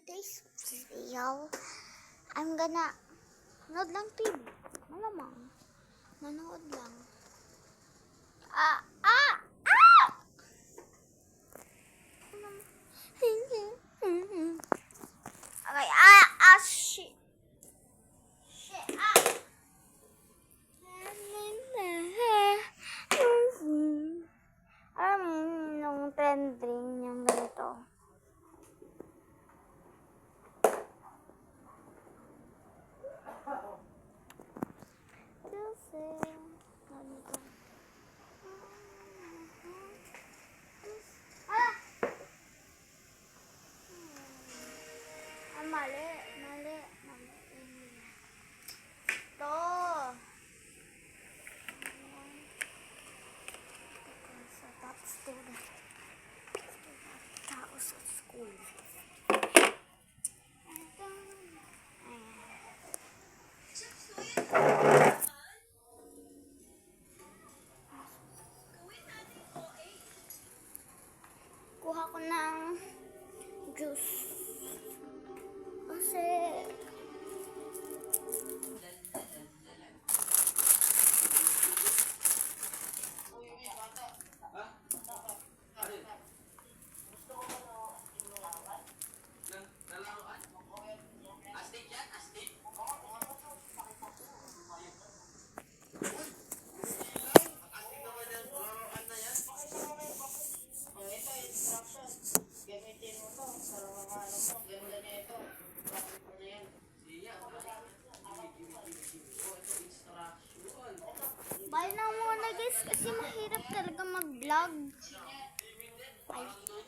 today's video, I'm gonna manood lang TV. Malamang. Manood lang. Okay, shit. Shit, Alam mo, nung trending, yung ganito. Mali. Ito. Sa top student. Tao sa school. Kuha ko ng juice. Kasi bye na muna guys kasi mahirap talaga mag-vlog. Bye.